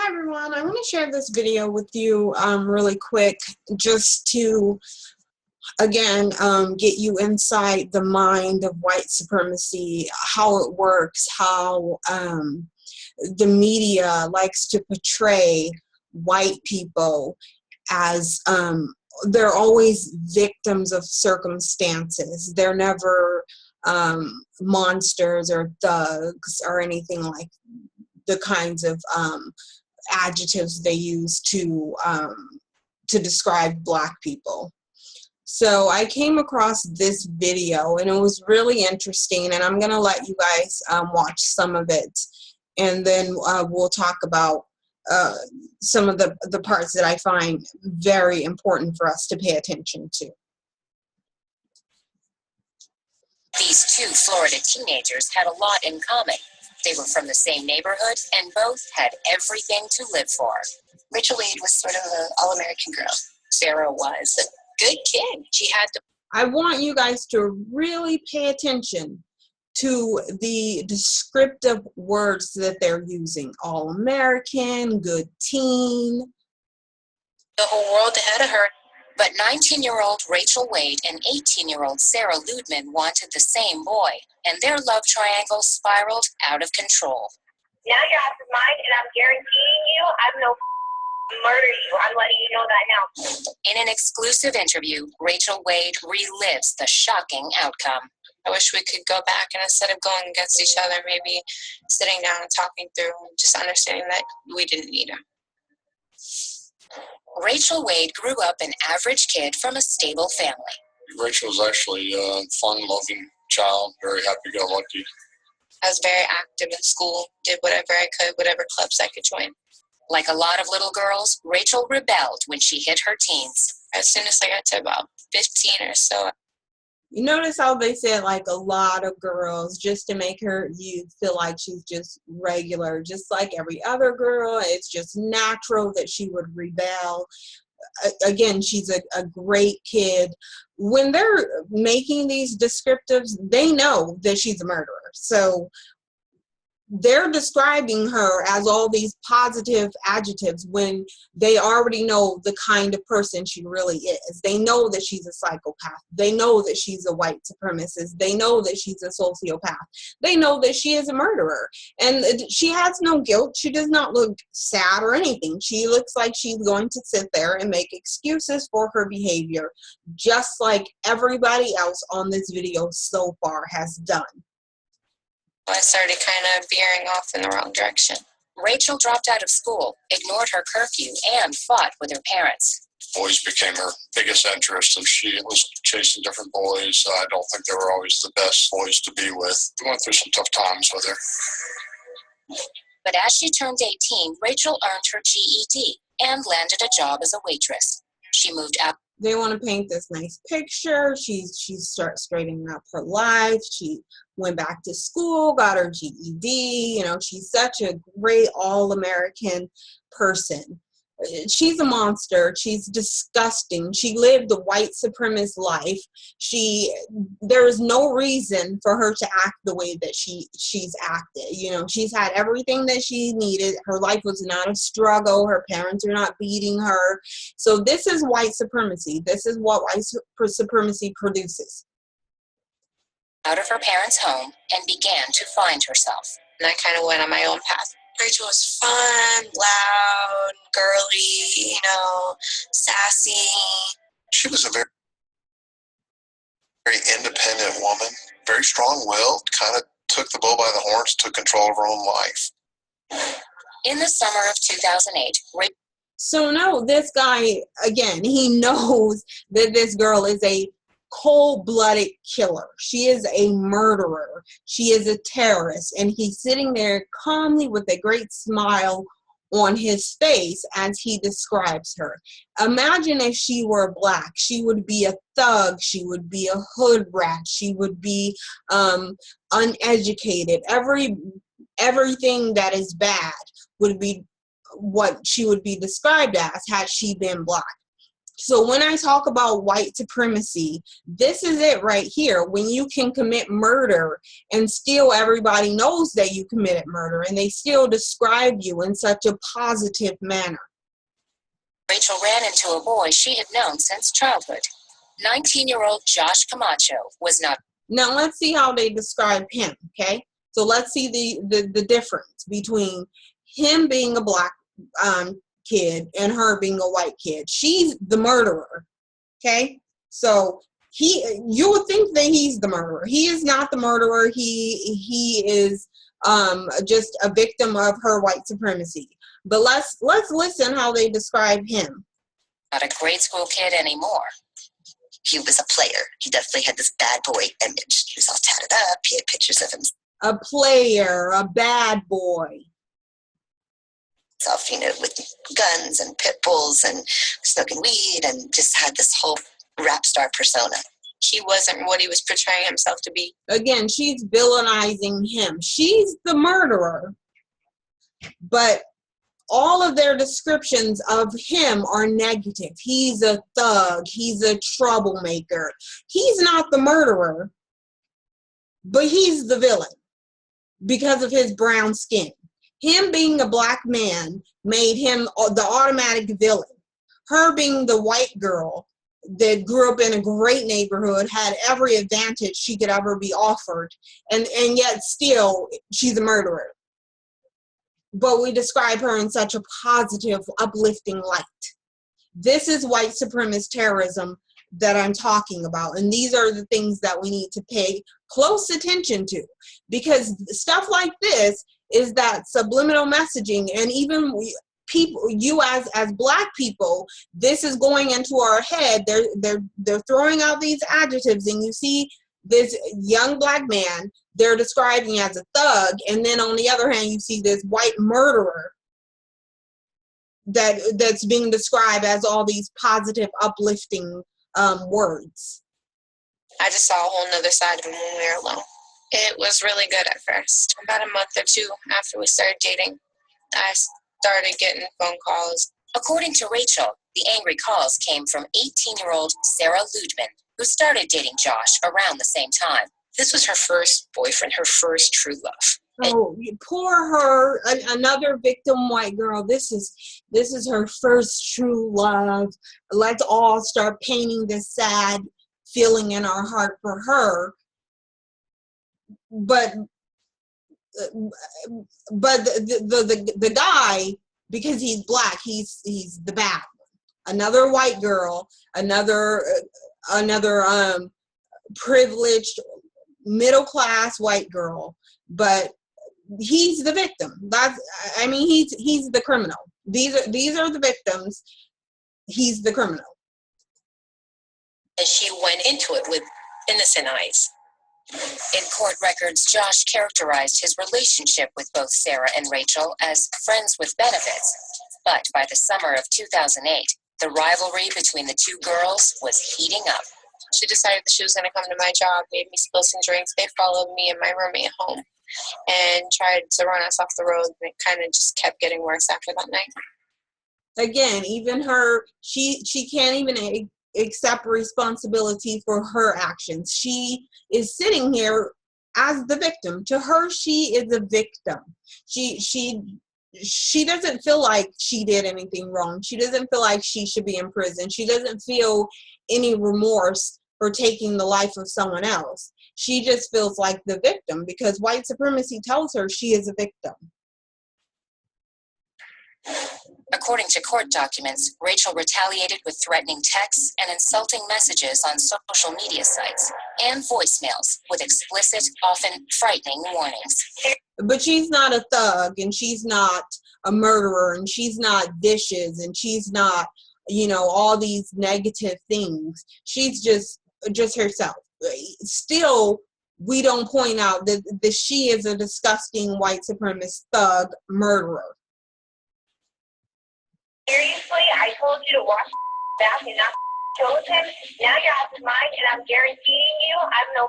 Hi everyone, I want to share this video with you really quick just to again get you inside the mind of white supremacy, how it works, how the media likes to portray white people as they're always victims of circumstances. They're never monsters or thugs or anything like the kinds of adjectives they use to describe Black people. So I came across this video and it was really interesting, and I'm going to let you guys watch some of it, and then we'll talk about some of the parts that I find very important for us to pay attention to. These two Florida teenagers had a lot in common. They were from the same neighborhood and both had everything to live for. Rachel Wade was sort of an all-American girl. Sarah was a good kid. She had to... I want you guys to really pay attention to the descriptive words that they're using. All-American, good teen. The whole world ahead of her. But 19-year-old Rachel Wade and 18-year-old Sarah Ludman wanted the same boy, and their love triangle spiraled out of control. Now you're out of mind, and I'm guaranteeing you I'm no murder you. I'm letting you know that now. In an exclusive interview, Rachel Wade relives the shocking outcome. I wish we could go back, and instead of going against each other, maybe sitting down and talking through and just understanding that we didn't need him. Rachel Wade grew up an average kid from a stable family. Rachel was actually a fun-loving child, very happy-go-lucky. I was very active in school, did whatever I could, whatever clubs I could join. Like a lot of little girls, Rachel rebelled when she hit her teens. As soon as I got to about 15 or so. You notice how they said like a lot of girls, just to make you feel like she's just regular, just like every other girl. It's just natural that she would rebel. Again, she's a great kid. When they're making these descriptives, they know that she's a murderer. So they're describing her as all these positive adjectives when they already know the kind of person she really is. They know that she's a psychopath. They know that she's a white supremacist. They know that she's a sociopath. They know that she is a murderer. And she has no guilt. She does not look sad or anything. She looks like she's going to sit there and make excuses for her behavior, just like everybody else on this video so far has done. I started kind of veering off in the wrong direction. Rachel dropped out of school, ignored her curfew, and fought with her parents. Boys became her biggest interest, and she was chasing different boys. I don't think they were always the best boys to be with. We went through some tough times with her. But as she turned 18, Rachel earned her GED and landed a job as a waitress. She moved out. They want to paint this nice picture. She starts straightening up her life. She went back to school, got her GED. You know, she's such a great all-American person. She's a monster. She's disgusting. She lived the white supremacist life. There is no reason for her to act the way that she's acted. You know, she's had everything that she needed. Her life was not a struggle. Her parents are not beating her. So this is white supremacy. This is what white supremacy produces. Out of her parents' home and began to find herself. And I kind of went on my own path. Rachel was fun, loud, girly, sassy. She was a very, very independent woman, very strong-willed, kind of took the bull by the horns, took control of her own life. In the summer of 2008, So no, this guy, again, he knows that this girl is a cold-blooded killer. She is a murderer. She is a terrorist. And he's sitting there calmly with a great smile on his face as he describes her. Imagine if she were Black. She would be a thug. She would be a hood rat. She would be uneducated. Everything that is bad would be what she would be described as had she been Black. So when I talk about white supremacy, this is it right here. When you can commit murder and still everybody knows that you committed murder and they still describe you in such a positive manner. Rachel ran into a boy she had known since childhood. 19-year-old Josh Camacho was not. Now let's see how they describe him, okay? So let's see the difference between him being a black kid and her being a white kid. She's the murderer, okay? So you would think that he's the murderer. He is not the murderer. He is just a victim of her white supremacy. But let's listen how they describe him. Not a grade school kid anymore. He was a player. He definitely had this bad boy image. He was all tatted up. He had pictures of himself, A player, a bad boy. with guns and pit bulls and smoking weed, and just had this whole rap star persona. He wasn't what he was portraying himself to be. Again, she's villainizing him. She's the murderer, but all of their descriptions of him are negative. He's a thug. He's a troublemaker. He's not the murderer, but he's the villain because of his brown skin. Him being a black man made him the automatic villain. Her being the white girl that grew up in a great neighborhood, had every advantage she could ever be offered, and yet still she's a murderer. But we describe her in such a positive, uplifting light. This is white supremacist terrorism that I'm talking about. And these are the things that we need to pay close attention to. Because stuff like this is that subliminal messaging, and even people, you as black people, this is going into our head. They're throwing out these adjectives, and you see this young black man they're describing as a thug, and then on the other hand you see this white murderer that's being described as all these positive, uplifting words. I just saw a whole nother side of him when we were alone. It was really good at first. About a month or two after we started dating, I started getting phone calls. According to Rachel, the angry calls came from 18-year-old Sarah Ludman, who started dating Josh around the same time. This was her first boyfriend, her first true love. Oh, poor her, another victim white girl. This is her first true love. Let's all start painting this sad feeling in our heart for her. But the guy, because he's black, he's the bad one. Another white girl, another privileged middle class white girl, but he's the victim. He's the criminal. These are the victims. He's the criminal. And she went into it with innocent eyes. In court records, Josh characterized his relationship with both Sarah and Rachel as friends with benefits. But by the summer of 2008, the rivalry between the two girls was heating up. She decided that she was going to come to my job, made me spill some drinks. They followed me and my roommate home and tried to run us off the road. And it kind of just kept getting worse after that night. Again, even her, she can't even accept responsibility for her actions. She is sitting here as the victim. To her, she is a victim. She doesn't feel like she did anything wrong. She doesn't feel like she should be in prison. She doesn't feel any remorse for taking the life of someone else. She just feels like the victim because white supremacy tells her she is a victim. According to court documents, Rachel retaliated with threatening texts and insulting messages on social media sites and voicemails with explicit, often frightening warnings. But she's not a thug, and she's not a murderer, and she's not vicious, and she's not, all these negative things. She's just herself. Still, we don't point out that she is a disgusting white supremacist thug murderer. Seriously, I told you to wash back and not chose him. Now you're out of mind, and I'm guaranteeing you I'm no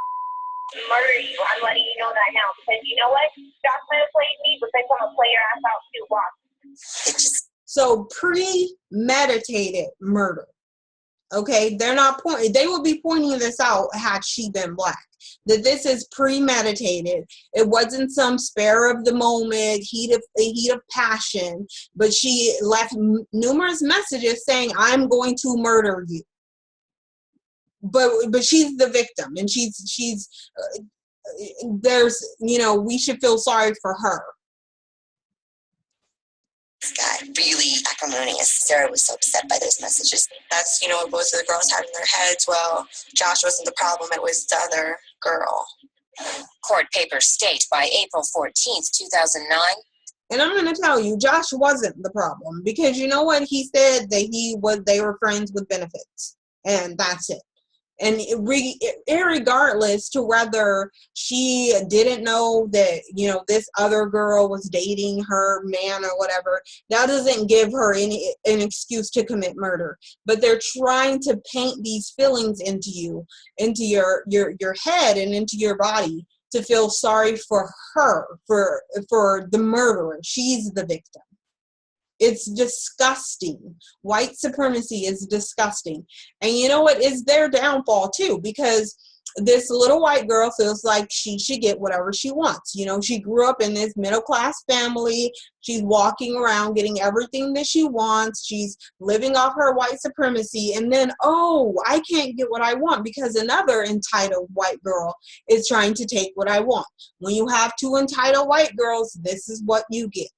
murder you. I'm letting you know that now because you know what? Josh might have played me, but then I'm gonna play your ass out too. Watch. So premeditated murder. Okay, they're not pointing. They would be pointing this out had she been black. That this is premeditated. It wasn't some spare of the moment, heat of passion. But she left numerous messages saying, "I'm going to murder you." But she's the victim, and she's there's we should feel sorry for her. This guy really acrimonious. Sarah was so upset by those messages. That's what both of the girls had in their heads. Well, Josh wasn't the problem, it was the other girl. Court papers state by April 14th, 2009. And I'm going to tell you, Josh wasn't the problem, because you know what? He said that they were friends with benefits, and that's it. And irregardless to whether she didn't know that, this other girl was dating her man or whatever, that doesn't give her an excuse to commit murder. But they're trying to paint these feelings into your head and into your body to feel sorry for her, for the murderer. She's the victim. It's disgusting. White supremacy is disgusting. And you know what? It's their downfall too, because this little white girl feels like she should get whatever she wants. She grew up in this middle-class family. She's walking around getting everything that she wants. She's living off her white supremacy. And then, I can't get what I want because another entitled white girl is trying to take what I want. When you have two entitled white girls, this is what you get.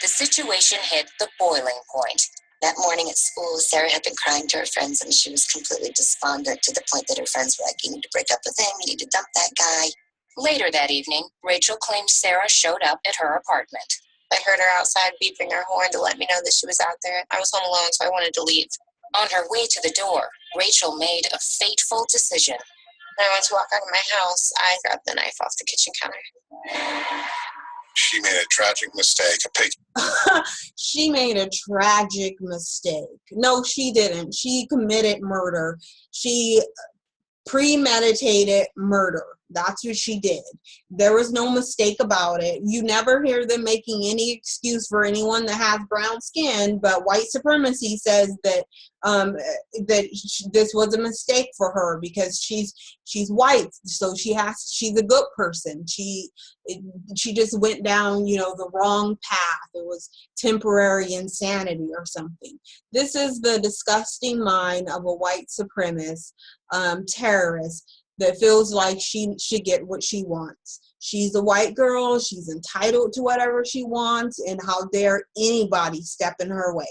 The situation hit the boiling point. That morning at school, Sarah had been crying to her friends, and she was completely despondent to the point that her friends were like, "You need to break up with him, you need to dump that guy." Later that evening, Rachel claimed Sarah showed up at her apartment. I heard her outside beeping her horn to let me know that she was out there. I was home alone, so I wanted to leave. On her way to the door, Rachel made a fateful decision. When I went to walk out of my house, I grabbed the knife off the kitchen counter. She made a tragic mistake. She made a tragic mistake. No, she didn't. She committed murder. She premeditated murder. That's what she did. There was no mistake about it. You never hear them making any excuse for anyone that has brown skin, but white supremacy says that this was a mistake for her because she's white, so she's a good person. She just went down, the wrong path. It was temporary insanity or something. This is the disgusting mind of a white supremacist terrorist that feels like she should get what she wants. She's a white girl. She's entitled to whatever she wants, and how dare anybody step in her way.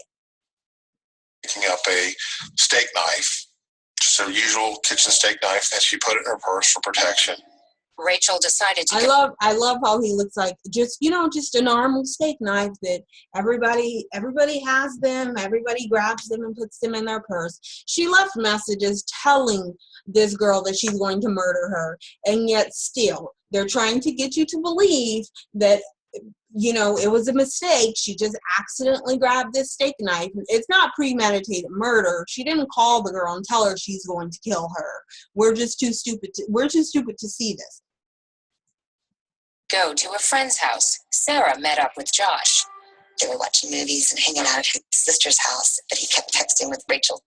Picking up a steak knife, just a usual kitchen steak knife, and she put it in her purse for protection. Rachel decided to. I love how he looks like just a normal steak knife that everybody has them. Everybody grabs them and puts them in their purse. She left messages telling this girl that she's going to murder her, and yet still they're trying to get you to believe that it was a mistake. She just accidentally grabbed this steak knife. It's not premeditated murder. She didn't call the girl and tell her she's going to kill her. We're too stupid to see this. Go to a friend's house. Sarah met up with Josh. They were watching movies and hanging out at his sister's house, but he kept texting with Rachel.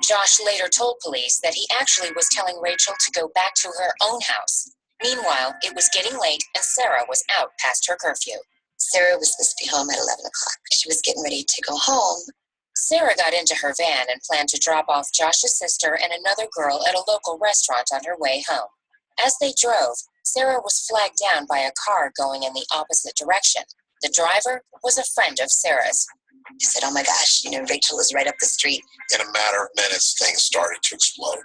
Josh later told police that he actually was telling Rachel to go back to her own house. Meanwhile, it was getting late and Sarah was out past her curfew. Sarah was supposed to be home at 11 o'clock. She was getting ready to go home. Sarah got into her van and planned to drop off Josh's sister and another girl at a local restaurant on her way home. As they drove, Sarah was flagged down by a car going in the opposite direction. The driver was a friend of Sarah's. She said, "Oh my gosh, Rachel is right up the street." In a matter of minutes, things started to explode.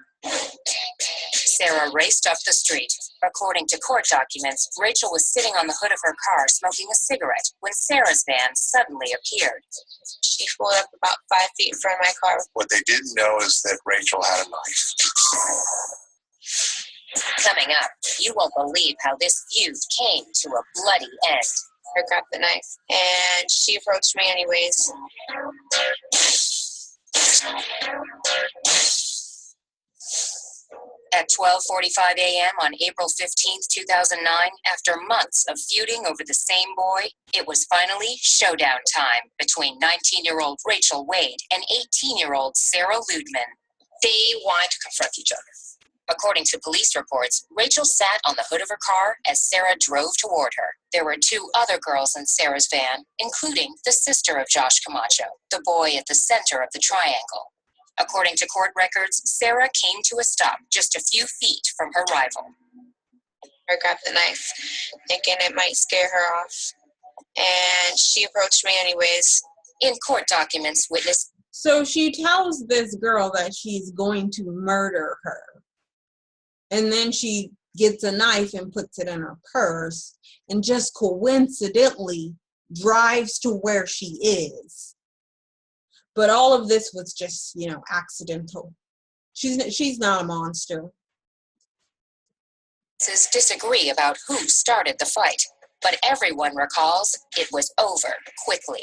Sarah raced up the street. According to court documents, Rachel was sitting on the hood of her car smoking a cigarette when Sarah's van suddenly appeared. She pulled up about 5 feet in front of my car. What they didn't know is that Rachel had a knife. Coming up, you won't believe how this feud came to a bloody end. I grabbed the knife, and she approached me anyways. At 12:45 a.m. on April 15, 2009, after months of feuding over the same boy, it was finally showdown time between 19-year-old Rachel Wade and 18-year-old Sarah Ludman. They wanted to confront each other. According to police reports, Rachel sat on the hood of her car as Sarah drove toward her. There were 2 other girls in Sarah's van, including the sister of Josh Camacho, the boy at the center of the triangle. According to court records, Sarah came to a stop just a few feet from her rival. I grabbed the knife, thinking it might scare her off, and she approached me anyways. In court documents, witness. So she tells this girl that she's going to murder her. And then she gets a knife and puts it in her purse and just coincidentally drives to where she is. But all of this was just, accidental. She's not a monster. Disagree about who started the fight, but everyone recalls it was over quickly.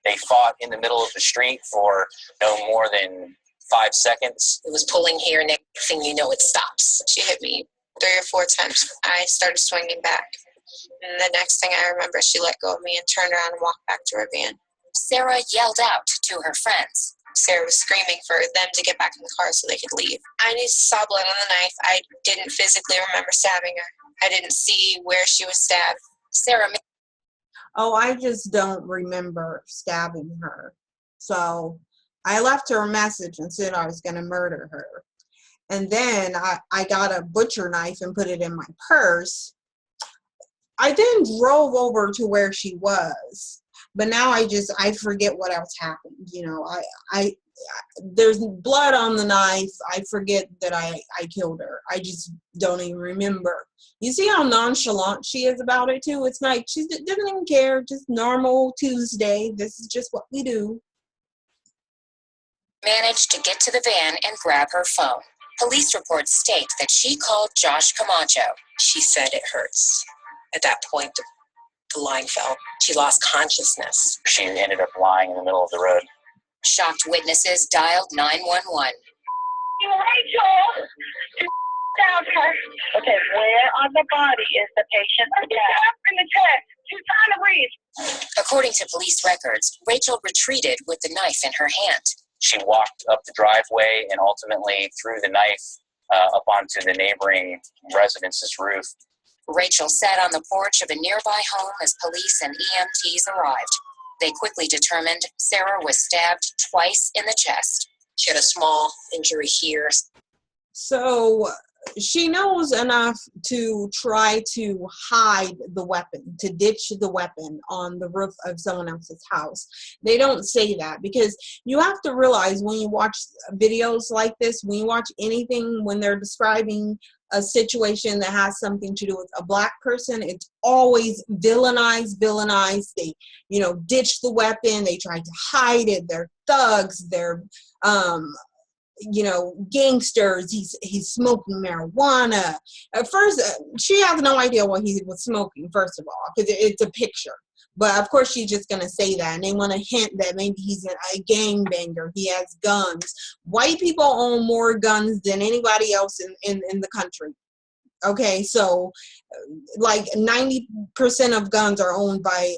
They fought in the middle of the street for no more than 5 seconds. It was pulling here, next thing you know, it stops. She hit me 3 or 4 times. I started swinging back. And the next thing I remember, she let go of me and turned around and walked back to her van. Sarah yelled out to her friends. Sarah was screaming for them to get back in the car so they could leave. I just saw blood on the knife. I didn't physically remember stabbing her. I didn't see where she was stabbed. Sarah. Oh, I just don't remember stabbing her. So I left her a message and said I was going to murder her. And then I got a butcher knife and put it in my purse. I then drove over to where she was. But now I forget what else happened. There's blood on the knife. I forget that I killed her. I just don't even remember. You see how nonchalant she is about it too? It's like she doesn't even care. Just normal Tuesday. This is just what we do. Managed to get to the van and grab her phone. Police reports state that she called Josh Camacho. She said it hurts. At that point, the line fell. She lost consciousness. She ended up lying in the middle of the road. Shocked witnesses dialed 911. Rachel! Down her. Okay, where on the body is the patient? In the chest. She's trying to breathe. According to police records, Rachel retreated with the knife in her hand. She walked up the driveway and ultimately threw the knife up onto the neighboring residence's roof. Rachel sat on the porch of a nearby home as police and EMTs arrived. They quickly determined Sarah was stabbed twice in the chest. She had a small injury here. So she knows enough to try to hide the weapon, to ditch the weapon on the roof of someone else's house. They don't say that because you have to realize when you watch videos like this, when you watch anything, when they're describing a situation that has something to do with a black person, it's always villainized. They, ditch the weapon. They try to hide it. They're thugs. They're, gangsters. He's smoking marijuana. At first, she has no idea what he was smoking, first of all, because it's a picture. But of course, she's just going to say that. And they want to hint that maybe he's a gangbanger. He has guns. White people own more guns than anybody else in the country. Okay, so like 90% of guns are owned by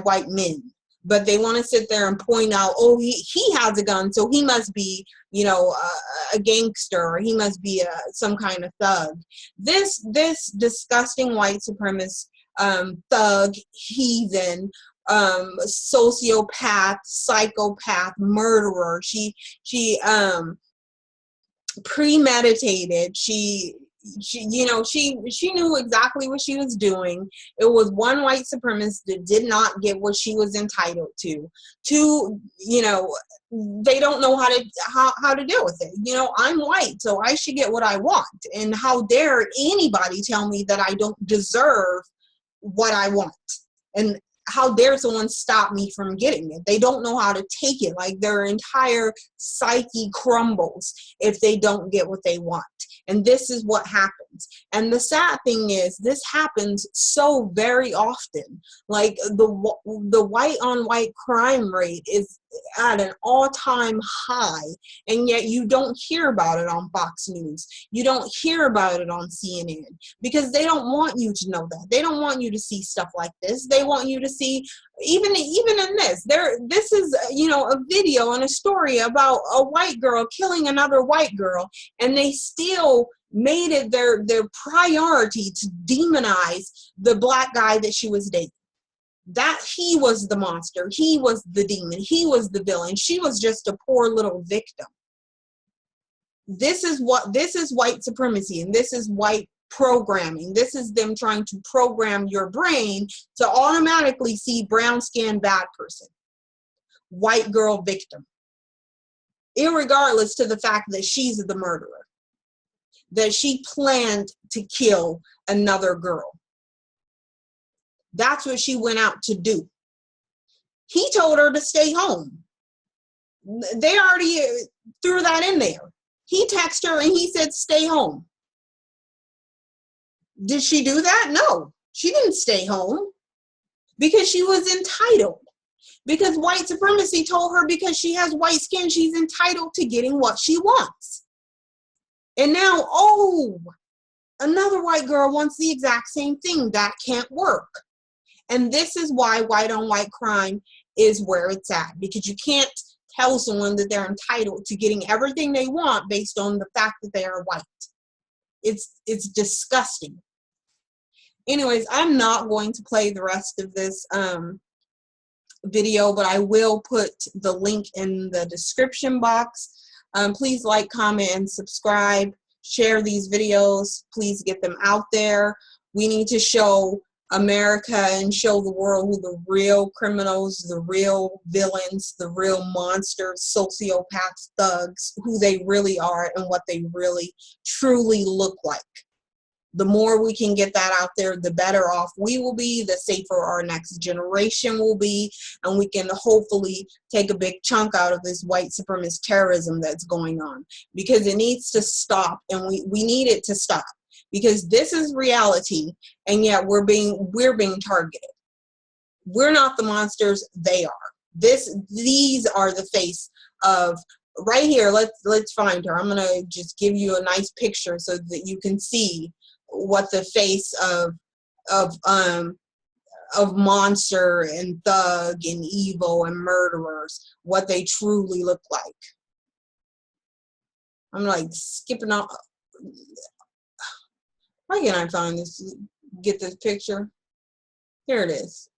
white men. But they want to sit there and point out, oh, he has a gun, so he must be, a gangster, or he must be some kind of thug. This disgusting white supremacist thug, heathen, sociopath, psychopath, murderer. She premeditated. She knew exactly what she was doing. It was one white supremacist that did not get what she was entitled to. Two, they don't know how to deal with it. I'm white, so I should get what I want. And how dare anybody tell me that I don't deserve what I want? And how dare someone stop me from getting it? They don't know how to take it. Like their entire psyche crumbles if they don't get what they want. And this is what happened. villains. And the sad thing is, this happens so very often. Like the white on white crime rate is at an all-time high, and yet you don't hear about it on Fox News. You don't hear about it on CNN, because they don't want you to know that. They don't want you to see stuff like this. They want you to see, even in this is, you know, a video and a story about a white girl killing another white girl, and they still made it their priority to demonize the black guy that she was dating. That he was the monster, he was the demon, he was the villain, she was just a poor little victim. This is white supremacy, and this is white programming. This is them trying to program your brain to automatically see brown skin bad person, white girl victim, irregardless to the fact that she's the murderer, that she planned to kill another girl. That's what she went out to do. He told her to stay home. They already threw that in there. He texted her and he said, stay home. Did she do that? No, she didn't stay home, because she was entitled. Because white supremacy told her because she has white skin, she's entitled to getting what she wants. And now, oh, another white girl wants the exact same thing. That can't work. And this is why white on white crime is where it's at, because you can't tell someone that they're entitled to getting everything they want based on the fact that they are white. It's disgusting. Anyways, I'm not going to play the rest of this video, but I will put the link in the description box. Please like, comment, and subscribe. Share these videos. Please get them out there. We need to show America and show the world who the real criminals, the real villains, the real monsters, sociopaths, thugs, who they really are and what they really truly look like. The more we can get that out there, the better off we will be, the safer our next generation will be, and we can hopefully take a big chunk out of this white supremacist terrorism that's going on, because it needs to stop, and we need it to stop, because this is reality, and yet we're being targeted. We're not the monsters, they are. These are the face of, right here. Let's find her. I'm gonna just give you a nice picture so that you can see what the face of monster and thug and evil and murderers, what they truly look like. I'm like skipping off. Why can't I find this? Get this picture. Here it is.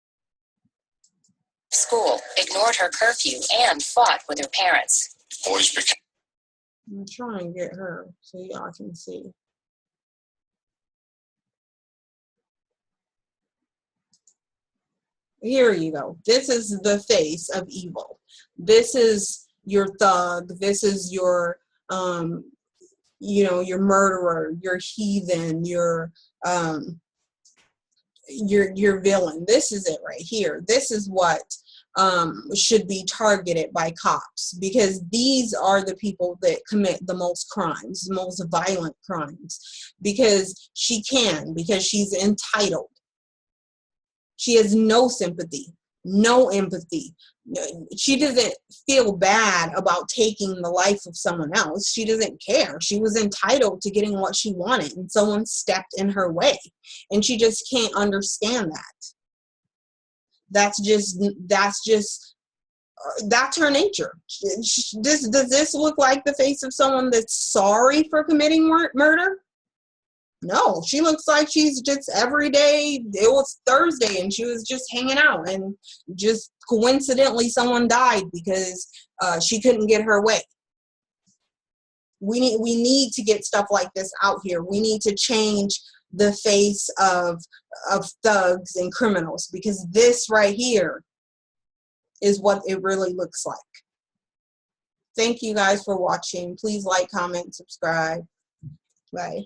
School, ignored her curfew, and fought with her parents. Boys became. I'm trying to get her so y'all can see. Here you go. This is the face of evil. This is your thug. This is your, you know, your murderer, your heathen, your villain. This is it right here. This is what should be targeted by cops, because these are the people that commit the most crimes, the most violent crimes, because because she's entitled. She has no sympathy, no empathy. She doesn't feel bad about taking the life of someone else. She doesn't care. She was entitled to getting what she wanted, and someone stepped in her way, and she just can't understand that. That's her nature. Does this look like the face of someone that's sorry for committing murder? No, she looks like she's just every day. It was Thursday and she was just hanging out, and just coincidentally someone died because she couldn't get her way. We need to get stuff like this out here. We need to change the face of thugs and criminals, because this right here is what it really looks like. Thank you guys for watching. Please like, comment, subscribe. Bye.